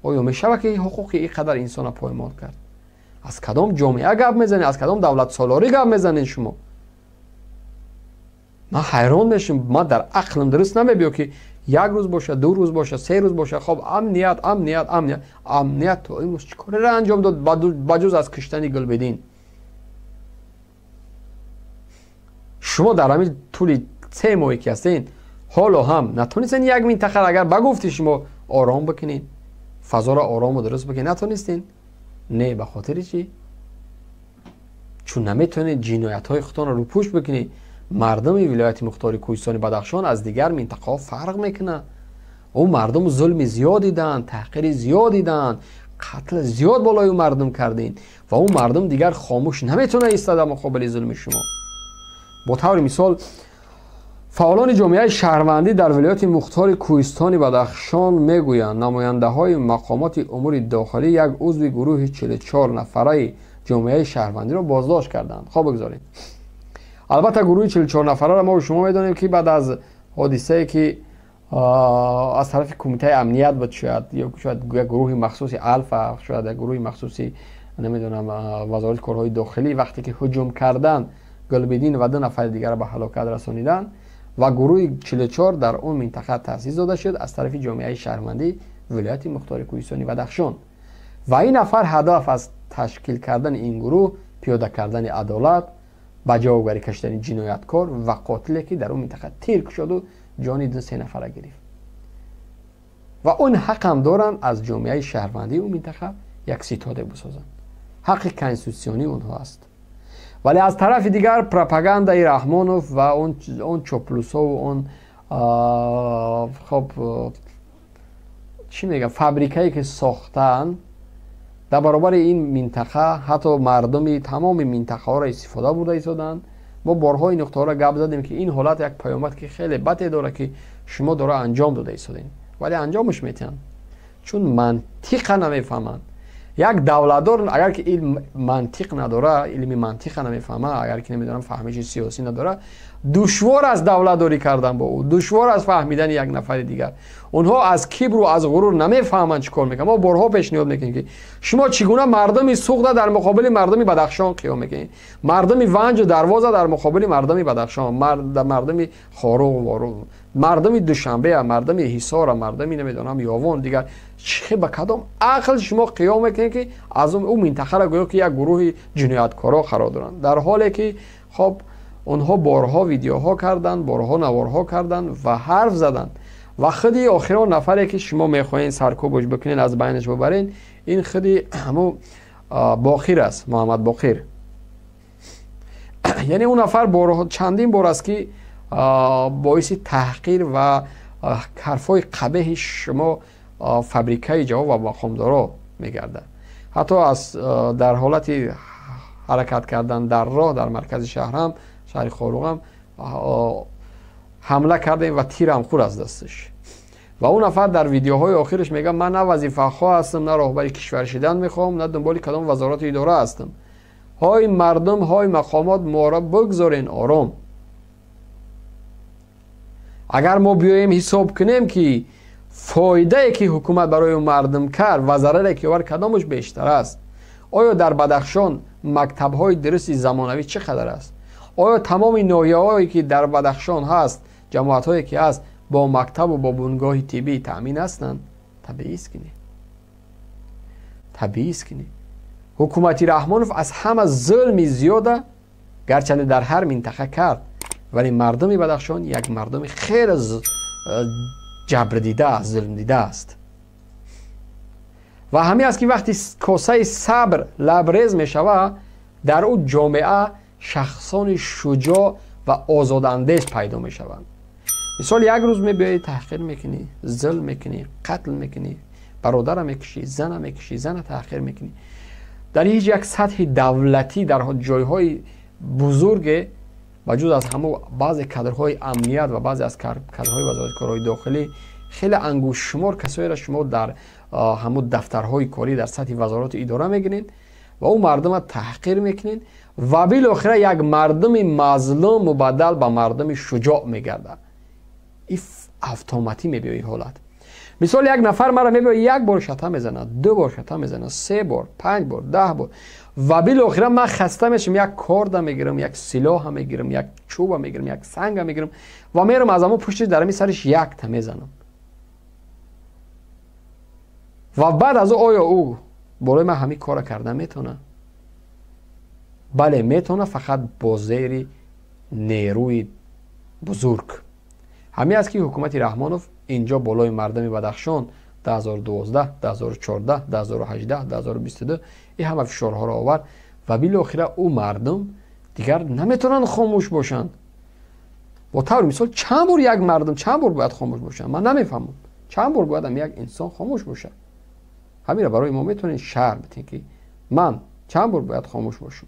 آیا میشه که حقوق اینقدر انسان پایمال کرد؟ از کدام جامعه گپ میزنید؟ از کدام دولت سالاری گپ میزنید شما؟ من حیران میشم. من در عقلم درست نمیبینم که یک روز باشه، 2 روز باشه، 3 روز باشه، خب امنیت تو امروز چی کاری را انجام داد بجز از کشتن گل بدین؟ شما در همین طول 3 ماهی که هستین حالا هم نتونستین یک منطقه اگر بگفتی شما آرام بکنین، فضا را آرام و درست بکنین، نتونستین؟ نه. به خاطر چی؟ چون نمیتونید جنایت های خودتان رو پوش بکنید. مردم ولایت مختار کوهستان بدخشان از دیگر منطقه ها فرق میکنه. اون مردم ظلم زیاد دیدن، تحقیر زیاد دیدن، قتل زیاد بالای اون مردم کردین و اون مردم دیگر خاموش نمیتونه ایستاد در مقابل ظلم شما. با طور مثال فعالان جامعه شهروندی در ولایت مختار کوهستان بدخشان میگویند نماینده های مقامات امور داخلی یک عضو گروه 44 نفره جامعه شهروندی را بازداشت کردند. خب بگذارید. البته گروه 44 نفره را ما شما میدونیم که بعد از حادثه که از طرف کمیته امنیت بود، شاید یک گروه مخصوصی الفا، شاید یک گروه مخصوصی نمیدونم وزارت کارهای داخلی وقتی که هجوم کردن گلبدین و 2 نفر دیگر را به هلاکت رسانیدن و گروه 44 در اون منطقه تأسیس داده شد از طرف جامعه شهروندی ولایت مختار کوهستانی بدخشان و این نفر هدف از تشکیل کردن این گروه پیاده کردن عدالت، به جاوگری کشیدن جنایتکار و قاتلی که در اون منطقه تیر شد و جان 3 نفر گرفت و اون حق هم دارن از جامعه شهروندی اون منطقه یک ستاده بسازن. حق کنستیتوسیونی اونها است. ولی از طرف دیگر پروپاگاندای رحمانوف و اون چوپلوسا و اون خب چی میگم فابریکایی که ساختن در برابر این منطقه، حتی مردمی تمام منطقه ها را استفاده برده ایستادن. ما بارها این نقطه ها را گپ زدیم که این حالت یک پیامد که خیلی بده داره که شما داره انجام داده ایستادین ولی انجامش میتونن چون منطق نمیفهمن. یک دولتدار اگر که علم منطق نداره، علم منطق نمیفهمه، اگر که نمیدونم فهمش سیاسی نداره، دشوار از دولتداری کردن با او، دشوار از فهمیدن یک نفر دیگر. اونها از کبر و از غرور نمیفهمن چیکار میکنن. ما بارها پیشنهاد میکنیم که شما چگونه مردمی سوخته در مقابل مردمی بدخشان قیام میکنید، مردمی ونج و دروازه در مقابل مردمی بدخشان، مردمی خاروق و واروق، مردمی دوشنبه، مردمی حصار، مردمی نمیدونم یاون دیگر، چه به کدام عقل شما قیام میکنید که از اون منطقه را گویا که یک گروه جنایتکارا قرار دارن، در حالی که خب اونها بارها ویدیوها کردن، بارها نوارها کردن و حرف زدن و خودی آخران نفری که شما میخواین سرکوبش بکنین از بینش ببرین، این خودی همون باقر است، محمد باقر. یعنی اون نفر چندین بار است که باعث تحقیر و حرفای قبیح شما فابریکای جواب و مقامدارا میگرده. حتی از در حالت حرکت کردن در راه در مرکز شهر هم، شهر خاروق هم حمله کرده و تیر هم خور از دستش. و اون نفر در ویدیوهای آخرش میگه من نه وظیفه خواه هستم، نه راهبر کشور شدن میخوام، نه دنبال کدام وزارت اداره هستم. های مردم، های مقامات ما را بگذارین آرام. اگر ما بیاییم حساب کنیم که فایده ای که حکومت برای مردم کرد و ضرری که ور کدامش بیشتر است، آیا در بدخشان مکتب های درس زمانوی چقدر است؟ آیا تمام ناحیه هایی که در بدخشان هست، جماعت هایی که هست با مکتب و با بنگاه طبی تامین هستند؟ طبیعی است که نه. طبیعی است که نه. حکومت رحمانوف از همه ظلم زیاده گرچه در هر منطقه کرد، ولی مردم بدخشان یک مردم خیر جبر دیده است، ظلم دیده است. و همین است که وقتی کاسه صبر لبریز می شود، در او جامعه شخصان شجاع و آزاداندیش پیدا می شوند. مثال یک روز می بیایی تحقیر میکنی، ظلم میکنی، قتل میکنی، برادر میکشی، زن میکشی، زن تحقیر میکنی. در هیچ یک سطح دولتی در جایهای بزرگ وجود از همه بعضی کادرهای امنیت و بعضی از کادرهای وزارت کارهای داخلی خیلی انگوش شمار کسایی را شما در همون دفترهای کاری در سطح وزارت اداره میگیرین و اون مردم را تحقیر میکنین و بالاخره یک مردم مظلوم مبدل به مردم شجاع میگرده. این اتوماتیک میبینی حالت. مثال یک نفر مرا میبینه یک بار شتم میزنه، 2 بار شتم میزنه، 3 بار، 5 بار، 10 بار و بالاخره من خسته میشم، یک کارد میگیرم، یک سلاح میگیرم، یک چوب میگیرم، یک سنگ میگیرم و میرم از همون پشت درمی سرش یک تا میزنم. و بعد از آیا او برای من همین کار کرده میتونه؟ بله میتونه، فقط با زیر نیروی بزرگ. همین است که حکومت رحمانوف اینجا بالای مردم بدخشان 2012 2014 2018 2022 این همه فشارها را آورد و بالاخره او مردم دیگر نمیتونن خاموش باشند. با طور مثال چند بار یک مردم چند بار باید خاموش باشن؟ من نمیفهمم چند بار باید یک انسان خاموش باشه. همین را برای ما میتونین شرح بدین که من چند بار باید خاموش باشم.